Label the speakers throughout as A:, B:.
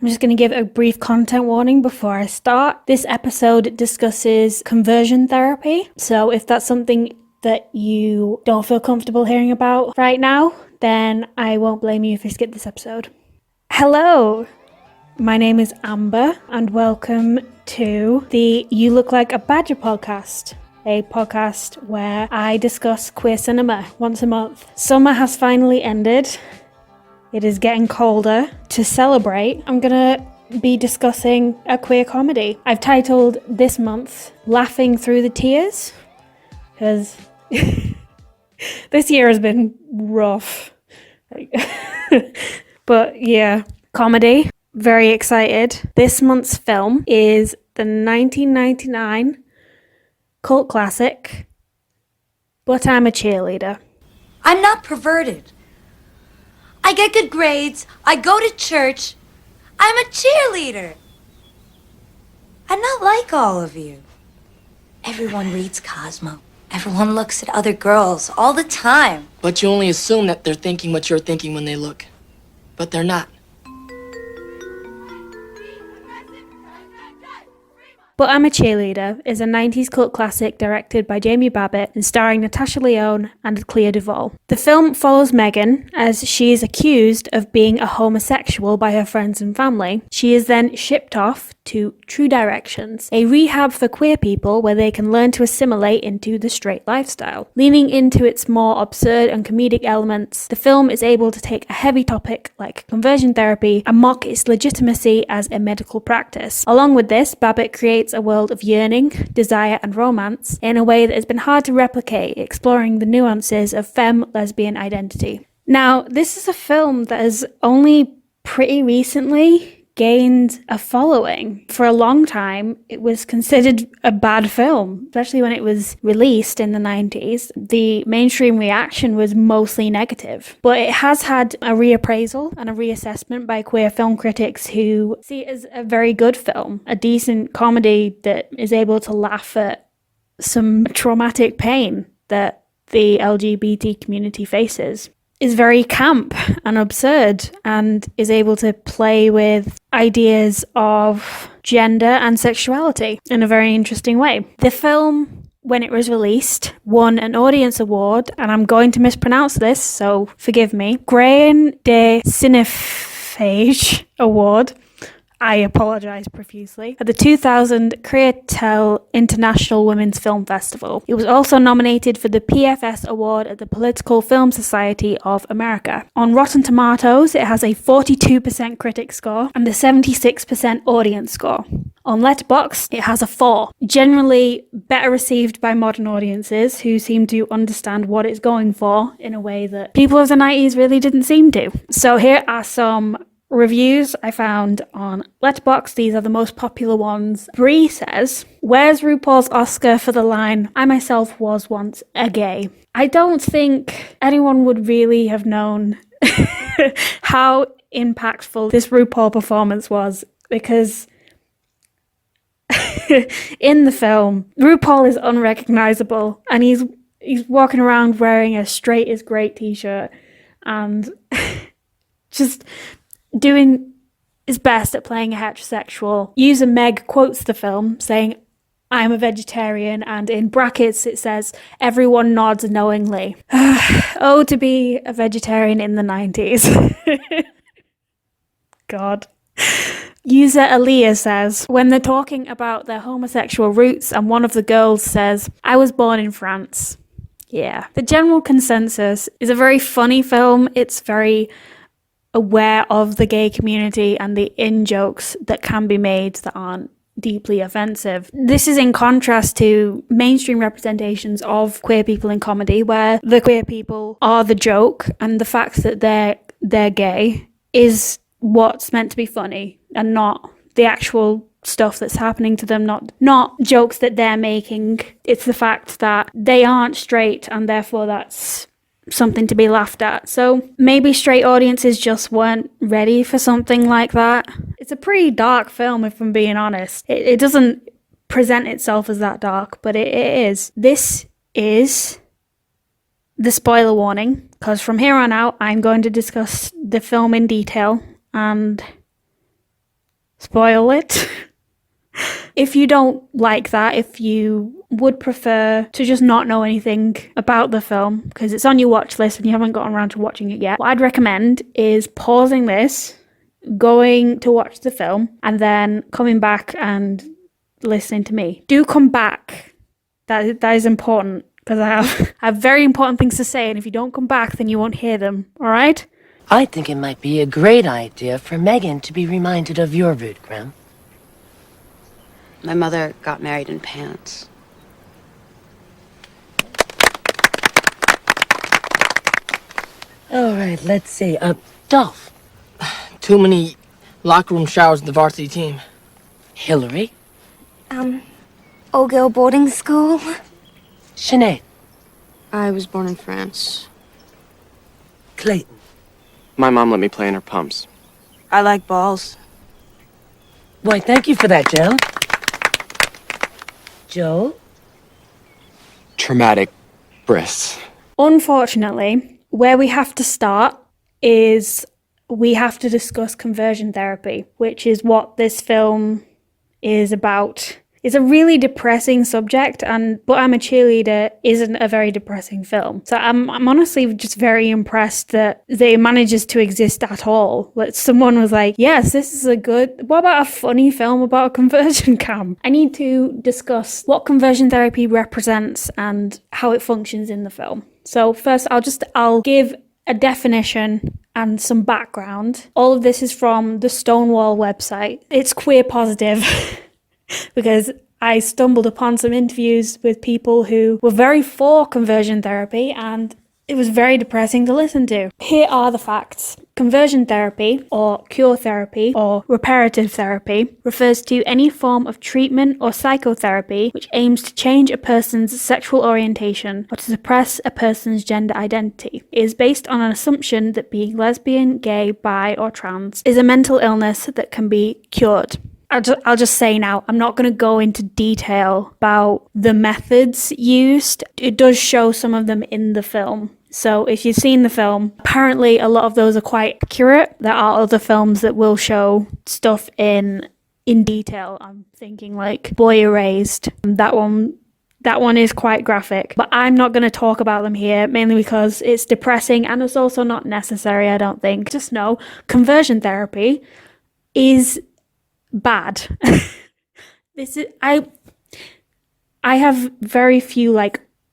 A: I'm just going to give a brief content warning before I start. This episode discusses conversion therapy. So if that's something that you don't feel comfortable hearing about right now, then I won't blame you if you skip this episode. Hello, my name is Amber and welcome to the You Look Like a Badger podcast. A podcast where I discuss queer cinema once a month. Summer has finally ended. It is getting colder. To celebrate, I'm gonna be discussing a queer comedy. I've titled this month Laughing Through the Tears, because this year has been rough. But yeah, comedy. Very excited. This month's film is the 1999 cult classic, But I'm a Cheerleader.
B: I'm not perverted. I get good grades. I go to church. I'm a cheerleader. I'm not like all of you. Everyone reads Cosmo. Everyone looks at other girls all the time.
C: But you only assume that they're thinking what you're thinking when they look. But they're not.
A: But I'm a Cheerleader is a 90s cult classic directed by Jamie Babbitt and starring Natasha Lyonne and Clea Duvall. The film follows Megan as she is accused of being a homosexual by her friends and family. She is then shipped off to True Directions, a rehab for queer people where they can learn to assimilate into the straight lifestyle. Leaning into its more absurd and comedic elements, the film is able to take a heavy topic like conversion therapy and mock its legitimacy as a medical practice. Along with this, Babbitt creates a world of yearning, desire and romance in a way that has been hard to replicate, exploring the nuances of femme-lesbian identity. Now, this is a film that has only pretty recently gained a following. For a long time, it was considered a bad film, especially when it was released in the 90s. The mainstream reaction was mostly negative, but it has had a reappraisal and a reassessment by queer film critics who see it as a very good film, a decent comedy that is able to laugh at some traumatic pain that the LGBT community faces. Is very camp and absurd and is able to play with ideas of gender and sexuality in a very interesting way. The film, when it was released, won an audience award, and I'm going to mispronounce this, so forgive me, Grain de Cinephage Award. I apologise profusely. At the 2000 Createl International Women's Film Festival. It was also nominated for the PFS Award at the Political Film Society of America. On Rotten Tomatoes, it has a 42% critic score and a 76% audience score. On Letterboxd, it has a 4. Generally better received by modern audiences who seem to understand what it's going for in a way that people of the 90s really didn't seem to. So here are some reviews I found on Letterboxd. These are the most popular ones. Bree says, "Where's RuPaul's Oscar for the line, 'I myself was once a gay'?" I don't think anyone would really have known how impactful this RuPaul performance was, because in the film, RuPaul is unrecognizable and he's walking around wearing a straight is great t-shirt and just doing his best at playing a heterosexual. User Meg quotes the film saying, "I'm a vegetarian," and in brackets it says, "Everyone nods knowingly." Oh, to be a vegetarian in the 90s. God. User Aaliyah says, when they're talking about their homosexual roots and one of the girls says, "I was born in France." Yeah. The general consensus is a very funny film. It's very aware of the gay community and the in-jokes that can be made that aren't deeply offensive. This is in contrast to mainstream representations of queer people in comedy, where the queer people are the joke and the fact that they're gay is what's meant to be funny and not the actual stuff that's happening to them, not jokes that they're making. It's the fact that they aren't straight and therefore that's something to be laughed at. So maybe straight audiences just weren't ready for something like that. It's a pretty dark film, if I'm being honest. It doesn't present itself as that dark, but it is. This is the spoiler warning, because from here on out I'm going to discuss the film in detail, and spoil it. If you don't like that, if you would prefer to just not know anything about the film, because it's on your watch list and you haven't gotten around to watching it yet, what I'd recommend is pausing this, going to watch the film, and then coming back and listening to me. Do come back. That is important, because I have very important things to say, and if you don't come back, then you won't hear them, all right?
D: I think it might be a great idea for Megan to be reminded of your root, Graham.
E: My mother got married in pants.
D: All right, let's see. Dolph.
C: Too many locker room showers with the varsity team.
D: Hillary.
B: All-girl boarding school.
D: Sinead.
E: I was born in France.
D: Clayton.
F: My mom let me play in her pumps.
E: I like balls.
D: Why, thank you for that, Joe. Joe?
F: Traumatic breasts.
A: Unfortunately, where we have to start is we have to discuss conversion therapy, which is what this film is about. It's a really depressing subject, but I'm a Cheerleader isn't a very depressing film. So I'm honestly just very impressed that it manages to exist at all. Like, someone was like, yes, this is what about a funny film about a conversion camp? I need to discuss what conversion therapy represents and how it functions in the film. So first, I'll give a definition and some background. All of this is from the Stonewall website. It's queer positive. Because I stumbled upon some interviews with people who were very for conversion therapy, and it was very depressing to listen to. Here are the facts. Conversion therapy, or cure therapy, or reparative therapy, refers to any form of treatment or psychotherapy which aims to change a person's sexual orientation or to suppress a person's gender identity. It is based on an assumption that being lesbian, gay, bi, or trans is a mental illness that can be cured. I'll just say now, I'm not going to go into detail about the methods used. It does show some of them in the film. So if you've seen the film, apparently a lot of those are quite accurate. There are other films that will show stuff in detail. I'm thinking like Boy Erased. That one is quite graphic. But I'm not going to talk about them here, mainly because it's depressing and it's also not necessary, I don't think. Just know, conversion therapy is bad. I have very few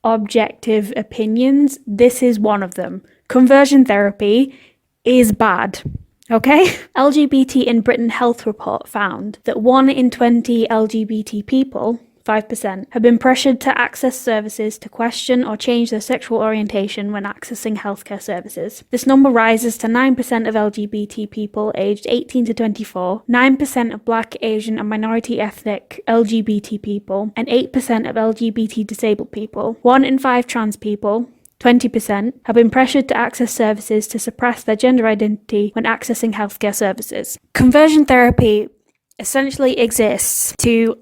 A: objective opinions. This is one of them. Conversion therapy is bad. Okay? LGBT in Britain Health Report found that 1 in 20 LGBT people, 5%, have been pressured to access services to question or change their sexual orientation when accessing healthcare services. This number rises to 9% of LGBT people aged 18 to 24, 9% of Black, Asian, and minority ethnic LGBT people, and 8% of LGBT disabled people. 1 in 5 trans people, 20%, have been pressured to access services to suppress their gender identity when accessing healthcare services. Conversion therapy essentially exists to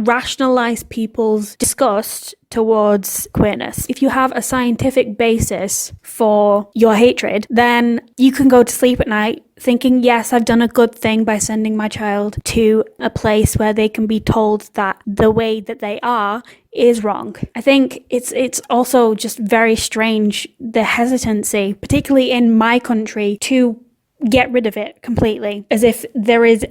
A: rationalize people's disgust towards queerness. If you have a scientific basis for your hatred, then you can go to sleep at night thinking, yes, I've done a good thing by sending my child to a place where they can be told that the way that they are is wrong. I think it's also just very strange, the hesitancy, particularly in my country, to get rid of it completely, as if there is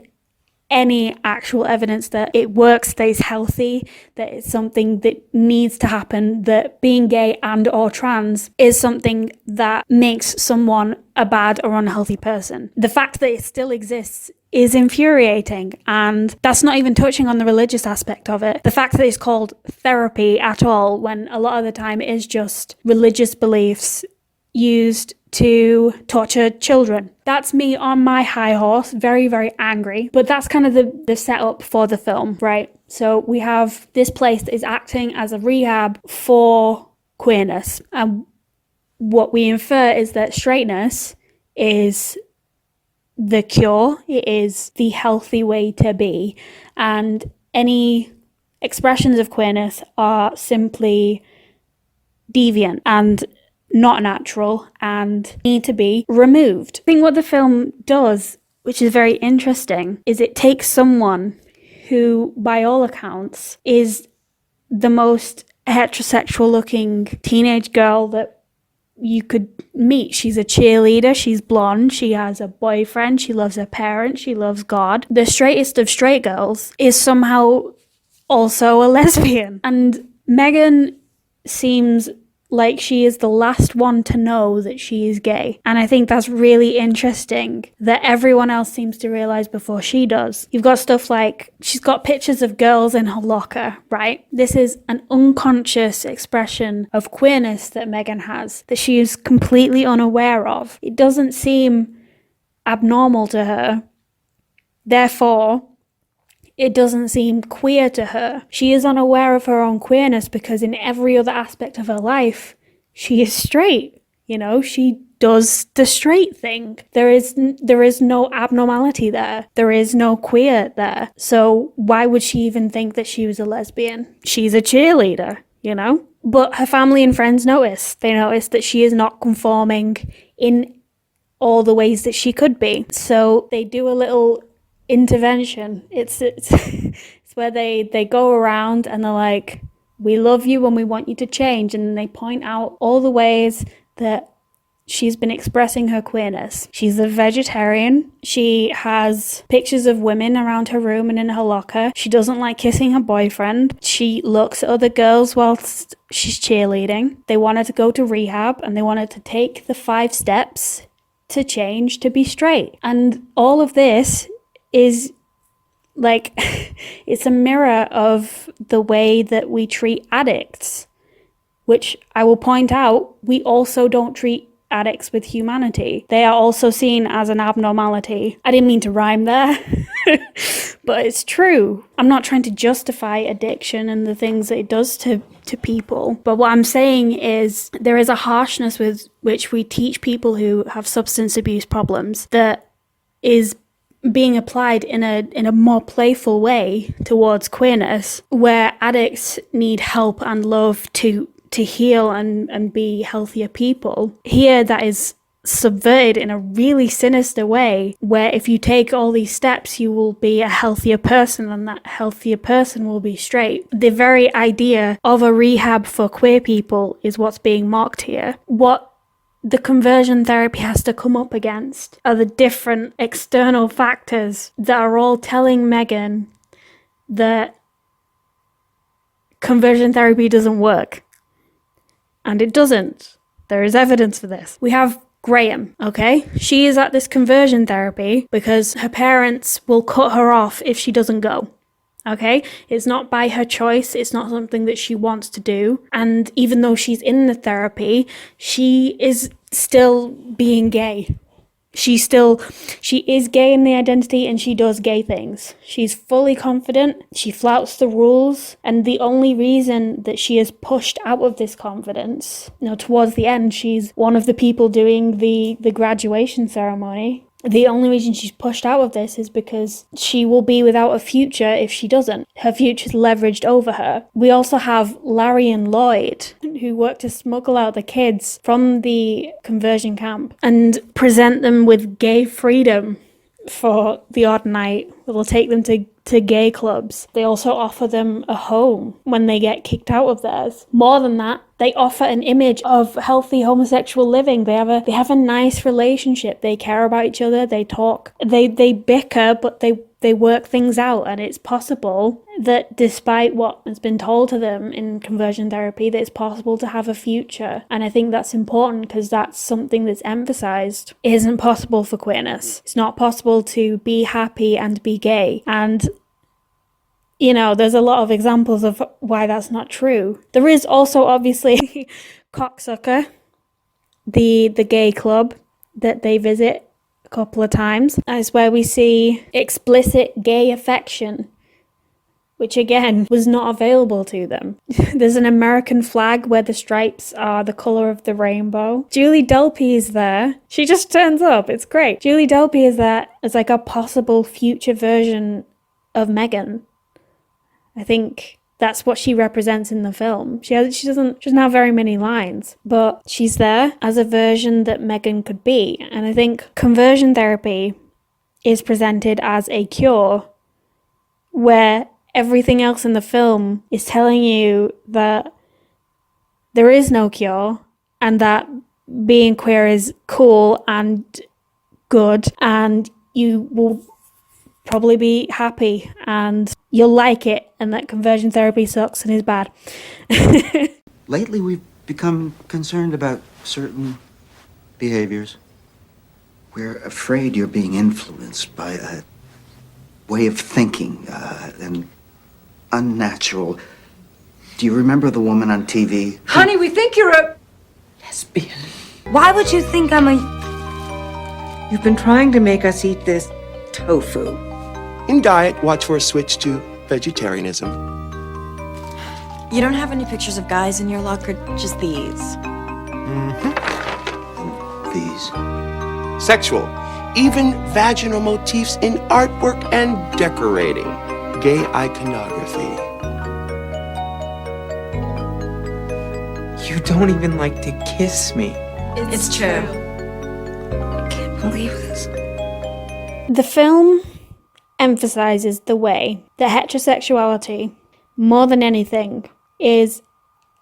A: any actual evidence that it works, that it's healthy, that it's something that needs to happen, that being gay and or trans is something that makes someone a bad or unhealthy person. The fact that it still exists is infuriating, and that's not even touching on the religious aspect of it. The fact that it's called therapy at all, when a lot of the time it is just religious beliefs used to torture children. That's me on my high horse, very, very angry. But that's kind of the setup for the film, right? So we have this place that is acting as a rehab for queerness. And what we infer is that straightness is the cure. It is the healthy way to be. And any expressions of queerness are simply deviant and not natural and need to be removed. I think what the film does which is very interesting, is it takes someone who, by all accounts, is the most heterosexual looking teenage girl that you could meet. She's a cheerleader, she's blonde, she has a boyfriend, she loves her parents, she loves God. The straightest of straight girls is somehow also a lesbian. And Megan seems like she is the last one to know that she is gay. And I think that's really interesting that everyone else seems to realize before she does. You've got stuff like, she's got pictures of girls in her locker, right? This is an unconscious expression of queerness that Megan has, that she is completely unaware of. It doesn't seem abnormal to her. Therefore, it doesn't seem queer to her. She is unaware of her own queerness because in every other aspect of her life, she is straight. You know, she does the straight thing. There is no abnormality there. There is no queer there. So why would she even think that she was a lesbian? She's a cheerleader, you know? But her family and friends notice. They notice that she is not conforming in all the ways that she could be. So they do a little intervention. It's where they go around and they're like, we love you and we want you to change, and they point out all the ways that she's been expressing her queerness. She's a vegetarian. She has pictures of women around her room and in her locker. She doesn't like kissing her boyfriend. She looks at other girls whilst she's cheerleading. They want her to go to rehab and they want her to take the 5 steps to change to be straight. And all of this is like, it's a mirror of the way that we treat addicts, which I will point out, we also don't treat addicts with humanity. They are also seen as an abnormality. I didn't mean to rhyme there, but it's true. I'm not trying to justify addiction and the things that it does to people, but what I'm saying is there is a harshness with which we teach people who have substance abuse problems that is being applied in a more playful way towards queerness, where addicts need help and love to heal and be healthier people. Here that is subverted in a really sinister way, where if you take all these steps you will be a healthier person and that healthier person will be straight. The very idea of a rehab for queer people is what's being mocked here. What the conversion therapy has to come up against are the different external factors that are all telling Megan that conversion therapy doesn't work. And it doesn't. There is evidence for this. We have Graham, okay? She is at this conversion therapy because her parents will cut her off if she doesn't go. Okay? It's not by her choice. It's not something that she wants to do. And even though she's in the therapy, she is still being gay. She is gay in the identity and she does gay things. She's fully confident. She flouts the rules. And the only reason that she is pushed out of this confidence, towards the end, she's one of the people doing the graduation ceremony. The only reason she's pushed out of this is because she will be without a future if she doesn't. Her future's leveraged over her. We also have Larry and Lloyd, who work to smuggle out the kids from the conversion camp and present them with gay freedom for the odd night. They'll take them to gay clubs. They also offer them a home when they get kicked out of theirs. More than that, they offer an image of healthy homosexual living. They have a nice relationship. They care about each other. They talk. They bicker, but they work things out. And it's possible that despite what has been told to them in conversion therapy, that it's possible to have a future. And I think that's important because that's something that's emphasized. It isn't possible for queerness. It's not possible to be happy and be gay. And there's a lot of examples of why that's not true. There is also obviously Cocksucker, the gay club that they visit a couple of times. That's where we see explicit gay affection, which again was not available to them. There's an American flag where the stripes are the colour of the rainbow. Julie Delpy is there. She just turns up. It's great. Julie Delpy is there as like a possible future version of Megan. I think that's what she represents in the film. She doesn't have very many lines, but she's there as a version that Megan could be. And I think conversion therapy is presented as a cure, where everything else in the film is telling you that there is no cure and that being queer is cool and good and you will probably be happy and you'll like it, and that conversion therapy sucks and is bad.
G: Lately, we've become concerned about certain behaviors. We're afraid you're being influenced by a way of thinking, an unnatural. Do you remember the woman on TV?
B: Honey, we think you're a
H: Lesbian.
B: Why would you think I'm a...
H: You've been trying to make us eat this tofu.
I: In diet, watch for a switch to vegetarianism.
J: You don't have any pictures of guys in your locker, just these.
G: These.
I: Sexual, even vaginal motifs in artwork and decorating. Gay iconography.
H: You don't even like to kiss me.
J: It's true.
B: I can't believe this.
A: The film emphasizes the way that heterosexuality, more than anything, is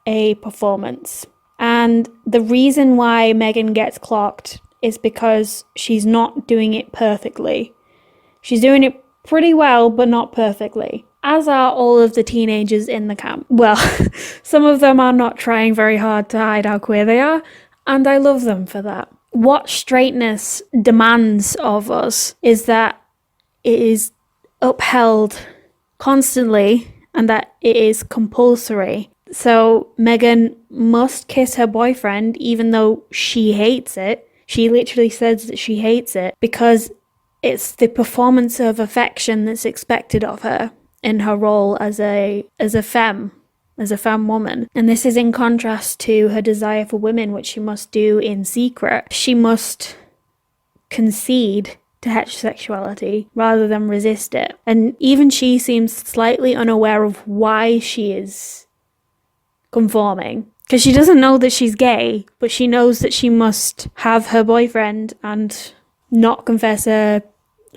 A: a performance. And the reason why Megan gets clocked is because she's not doing it perfectly. She's doing it pretty well, but not perfectly. As are all of the teenagers in the camp. Well, some of them are not trying very hard to hide how queer they are, and I love them for that. What straightness demands of us is that it is upheld constantly and that it is compulsory. So Megan must kiss her boyfriend even though she hates it. She literally says that she hates it because it's the performance of affection that's expected of her in her role as a femme woman. And this is in contrast to her desire for women, which she must do in secret. She must concede to heterosexuality rather than resist it. And even she seems slightly unaware of why she is conforming. Because she doesn't know that she's gay, but she knows that she must have her boyfriend and not confess her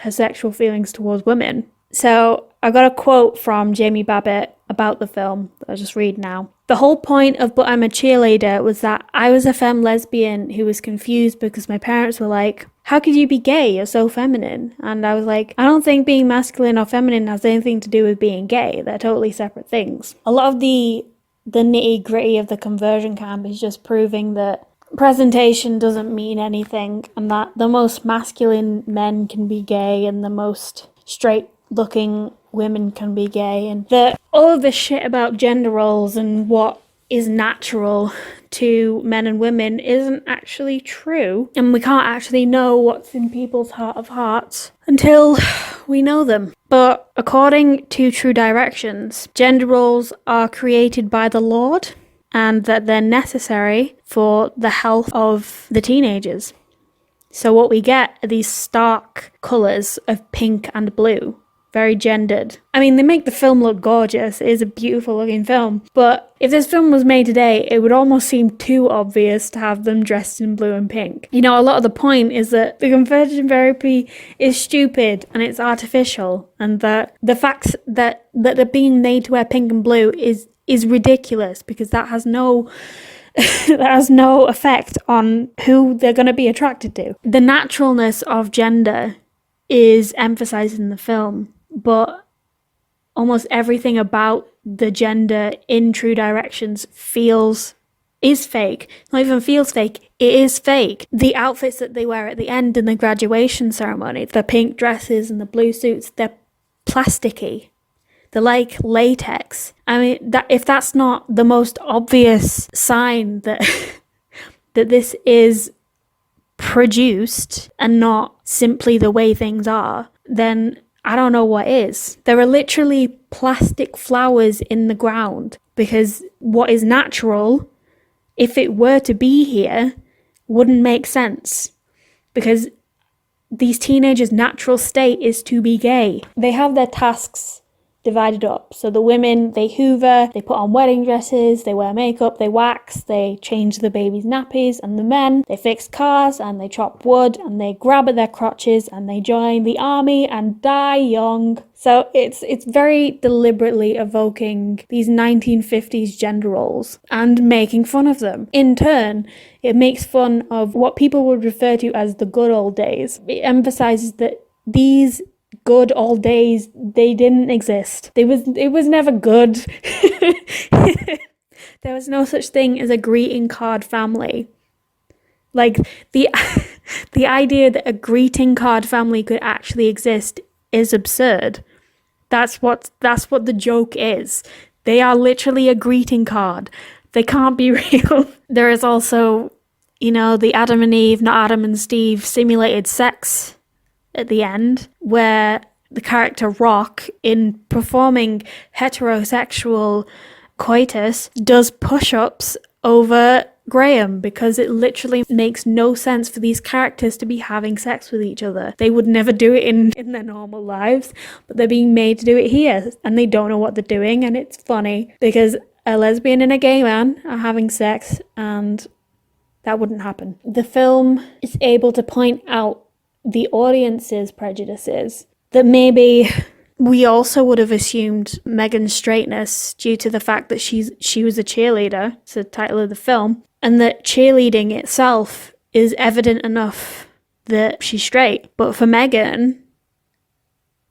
A: sexual feelings towards women. So I got a quote from Jamie Babbitt about the film that I'll just read now. The whole point of But I'm a Cheerleader was that I was a femme lesbian who was confused because my parents were like, how could you be gay? You're so feminine. And I was like, I don't think being masculine or feminine has anything to do with being gay. They're totally separate things. A lot of the nitty gritty of the conversion camp is just proving that presentation doesn't mean anything and that the most masculine men can be gay and the most straight looking women can be gay, and that all of this shit about gender roles and what is natural to men and women isn't actually true, and we can't actually know what's in people's heart of hearts until we know them. But according to True Directions, gender roles are created by the Lord and that they're necessary for the health of the teenagers. So what we get are these stark colours of pink and blue. Very gendered. I mean, they make the film look gorgeous. It is a beautiful looking film. But if this film was made today, it would almost seem too obvious to have them dressed in blue and pink. You know, a lot of the point is that the conversion therapy is stupid and it's artificial. And that the fact that they're being made to wear pink and blue is ridiculous because that has no... that has no effect on who they're going to be attracted to. The naturalness of gender is emphasized in the film, but almost everything about the gender in True Directions is fake. Not even feels fake, it is fake. The outfits that they wear at the end in the graduation ceremony, the pink dresses and the blue suits, they're plasticky. They're like latex. I mean, if that's not the most obvious sign that that this is produced and not simply the way things are, then I don't know what is. There are literally plastic flowers in the ground because what is natural, if it were to be here, wouldn't make sense because these teenagers' natural state is to be gay. They have their tasks. divided up. So the women, they hoover, they put on wedding dresses, they wear makeup, they wax, they change the baby's nappies, and the men, they fix cars and they chop wood and they grab at their crotches and they join the army and die young. So it's very deliberately evoking these 1950s gender roles and making fun of them. In turn, it makes fun of what people would refer to as the good old days. It emphasizes that these good old days, they didn't exist. It was never good. There was no such thing as a greeting card family. Like the idea that a greeting card family could actually exist is absurd. That's what the joke is. They are literally a greeting card. They can't be real. There is also, the Adam and Eve, not Adam and Steve, simulated sex at the end, where the character Rock, in performing heterosexual coitus, does push-ups over Graham, because it literally makes no sense for these characters to be having sex with each other. They would never do it in their normal lives, but they're being made to do it here, and they don't know what they're doing, and it's funny because a lesbian and a gay man are having sex, and that wouldn't happen. The film is able to point out the audience's prejudices that maybe we also would have assumed Megan's straightness due to the fact that she was a cheerleader. It's the title of the film. And that cheerleading itself is evident enough that she's straight. But for Megan,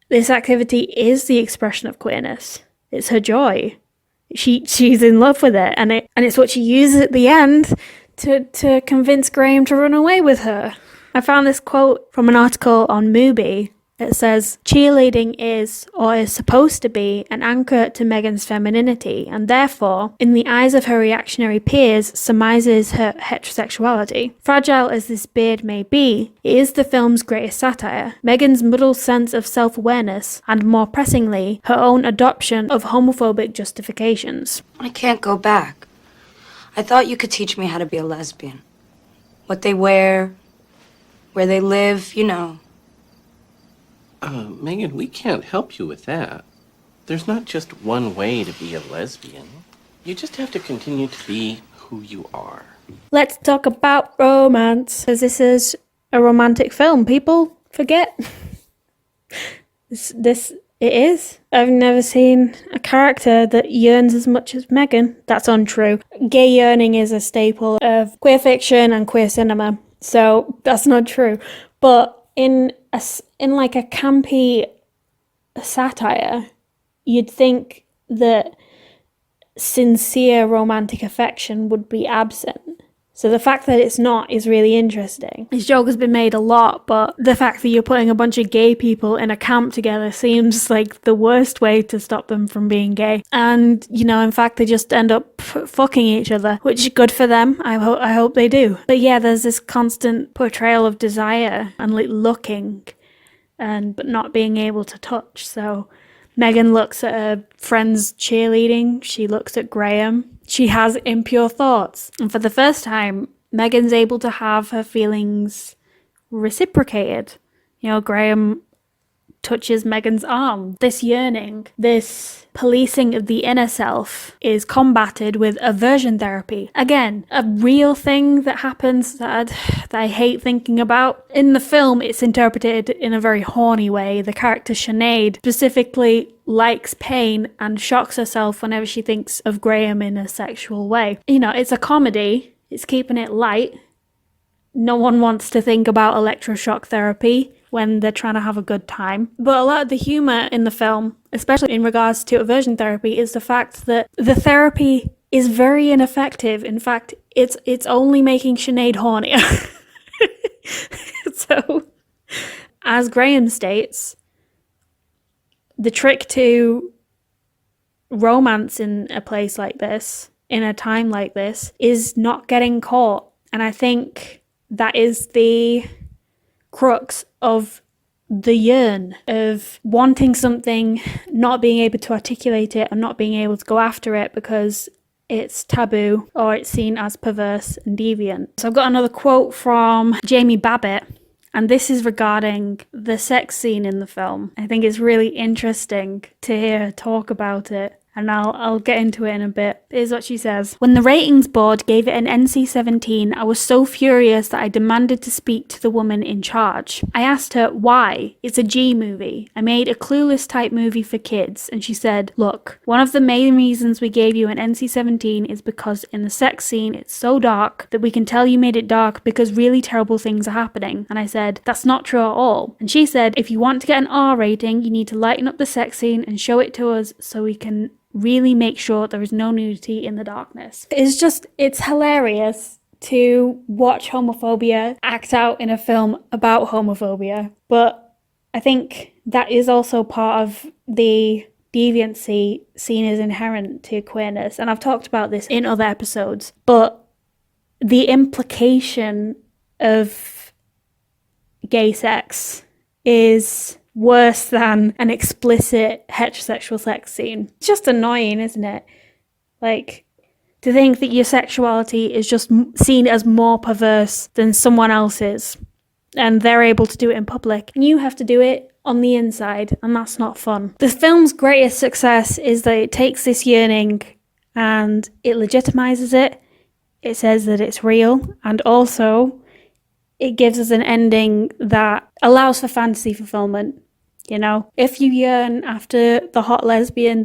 A: this activity is the expression of queerness. It's her joy. She's in love with it, and it's what she uses at the end to convince Graham to run away with her. I found this quote from an article on Mubi. It says, cheerleading is, or is supposed to be, an anchor to Megan's femininity, and therefore, in the eyes of her reactionary peers, surmises her heterosexuality. Fragile as this beard may be, it is the film's greatest satire. Megan's muddled sense of self-awareness, and more pressingly, her own adoption of homophobic justifications.
B: I can't go back. I thought you could teach me how to be a lesbian. What they wear, where they live,
K: Megan, we can't help you with that. There's not just one way to be a lesbian. You just have to continue to be who you are.
A: Let's talk about romance, because this is a romantic film. People forget. It is. I've never seen a character that yearns as much as Megan. That's untrue. Gay yearning is a staple of queer fiction and queer cinema, so that's not true. But in like a campy satire, you'd think that sincere romantic affection would be absent. So the fact that it's not is really interesting. This joke has been made a lot, but the fact that you're putting a bunch of gay people in a camp together seems like the worst way to stop them from being gay. And, in fact, they just end up fucking each other, which is good for them. I hope they do. But yeah, there's this constant portrayal of desire and like looking, but not being able to touch. So Megan looks at her friends cheerleading. She looks at Graham. She has impure thoughts. And for the first time, Megan's able to have her feelings reciprocated. Graham touches Megan's arm. This yearning, this policing of the inner self is combated with aversion therapy. Again, a real thing that happens that I hate thinking about. In the film, it's interpreted in a very horny way. The character Sinead specifically likes pain and shocks herself whenever she thinks of Graham in a sexual way. It's a comedy. It's keeping it light. No one wants to think about electroshock therapy when they're trying to have a good time. But a lot of the humour in the film, especially in regards to aversion therapy, is the fact that the therapy is very ineffective. In fact, it's only making Sinead hornier. So, as Graham states, the trick to romance in a place like this, in a time like this, is not getting caught. And I think that is the crux of the yearn, of wanting something, not being able to articulate it and not being able to go after it because it's taboo or it's seen as perverse and deviant. So I've got another quote from Jamie Babbitt, and this is regarding the sex scene in the film. I think it's really interesting to hear her talk about it, and I'll get into it in a bit. Here's what she says. When the ratings board gave it an NC-17, I was so furious that I demanded to speak to the woman in charge. I asked her why. It's a G movie. I made a Clueless type movie for kids, and she said, look, one of the main reasons we gave you an NC-17 is because in the sex scene it's so dark that we can tell you made it dark because really terrible things are happening. And I said, that's not true at all. And she said, if you want to get an R rating, you need to lighten up the sex scene and show it to us so we can really make sure there is no nudity in the darkness. It's hilarious to watch homophobia act out in a film about homophobia, but I think that is also part of the deviancy seen as inherent to queerness, and I've talked about this in other episodes, but the implication of gay sex is worse than an explicit heterosexual sex scene. It's just annoying, isn't it? Like, to think that your sexuality is just seen as more perverse than someone else's, and they're able to do it in public, and you have to do it on the inside, and that's not fun. The film's greatest success is that it takes this yearning and it legitimizes it. It says that it's real, and also it gives us an ending that allows for fantasy fulfillment. You know, if you yearn after the hot lesbian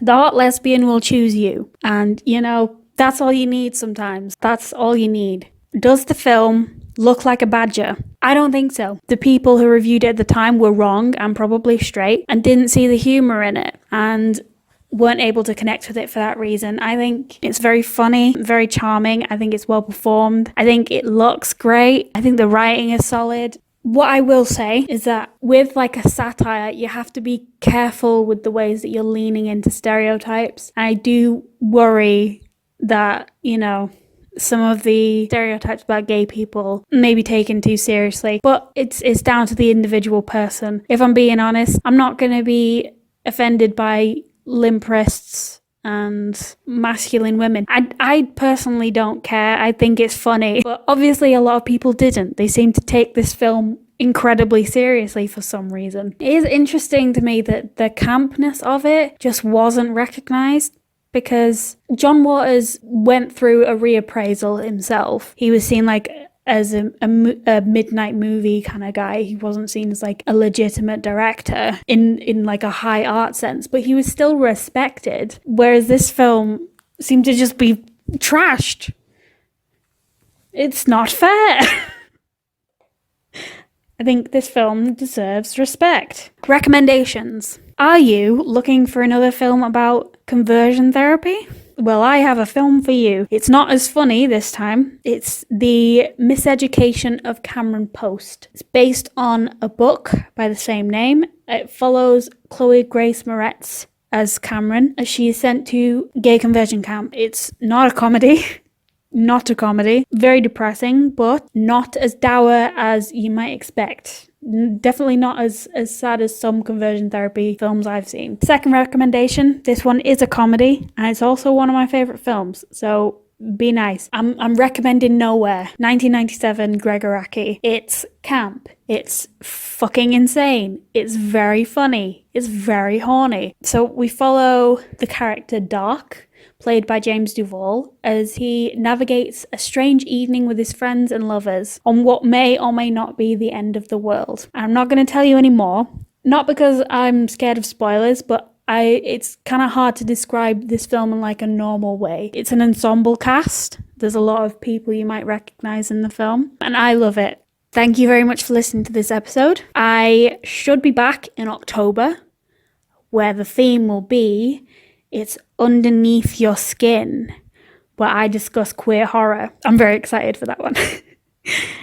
A: will choose you. And, you know, that's all you need sometimes. That's all you need. Does the film look like a badger? I don't think so. The people who reviewed it at the time were wrong and probably straight and didn't see the humor in it and weren't able to connect with it for that reason. I think it's very funny, very charming. I think it's well performed. I think it looks great. I think the writing is solid. What I will say is that with like a satire, you have to be careful with the ways that you're leaning into stereotypes. And I do worry that, you know, some of the stereotypes about gay people may be taken too seriously. But it's down to the individual person. If I'm being honest, I'm not going to be offended by limp wrists and masculine women. I personally don't care. I think it's funny, but obviously a lot of people didn't. They seem to take this film incredibly seriously for some reason. It is interesting to me that the campness of it just wasn't recognized, because John Waters went through a reappraisal himself. He was seen like as a midnight movie kind of guy. He wasn't seen as like a legitimate director in like a high art sense, but he was still respected, whereas this film seemed to just be trashed. It's not fair. I think this film deserves respect. Recommendations. Are you looking for another film about conversion therapy? Well, I have a film for you. It's not as funny this time. It's The Miseducation of Cameron Post. It's based on a book by the same name. It follows Chloe Grace Moretz as Cameron, as she is sent to gay conversion camp. It's not a comedy. Not a comedy. Very depressing, but not as dour as you might expect. Definitely not as sad as some conversion therapy films I've seen. Second recommendation, this one is a comedy, and it's also one of my favourite films, so be nice. I'm recommending Nowhere, 1997 Gregoraki. It's camp. It's fucking insane. It's very funny. It's very horny. So we follow the character Dark, played by James Duvall, as he navigates a strange evening with his friends and lovers on what may or may not be the end of the world. I'm not going to tell you any more, not because I'm scared of spoilers, but it's kind of hard to describe this film in like a normal way. It's an ensemble cast. There's a lot of people you might recognize in the film, and I love it. Thank you very much for listening to this episode. I should be back in October, where the theme will be It's Underneath Your Skin, where I discuss queer horror. I'm very excited for that one.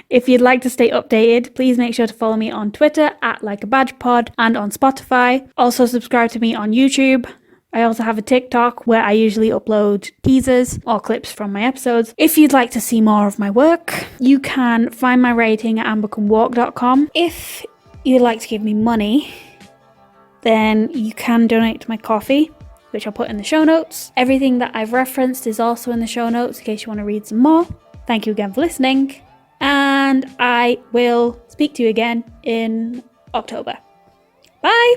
A: If you'd like to stay updated, please make sure to follow me on Twitter @LikeABadgePod and on Spotify. Also subscribe to me on YouTube. I also have a TikTok where I usually upload teasers or clips from my episodes. If you'd like to see more of my work, you can find my rating at ambercomwalk.com. If you'd like to give me money, then you can donate to my Ko-fi, which I'll put in the show notes. Everything that I've referenced is also in the show notes in case you want to read some more. Thank you again for listening, and I will speak to you again in October. Bye!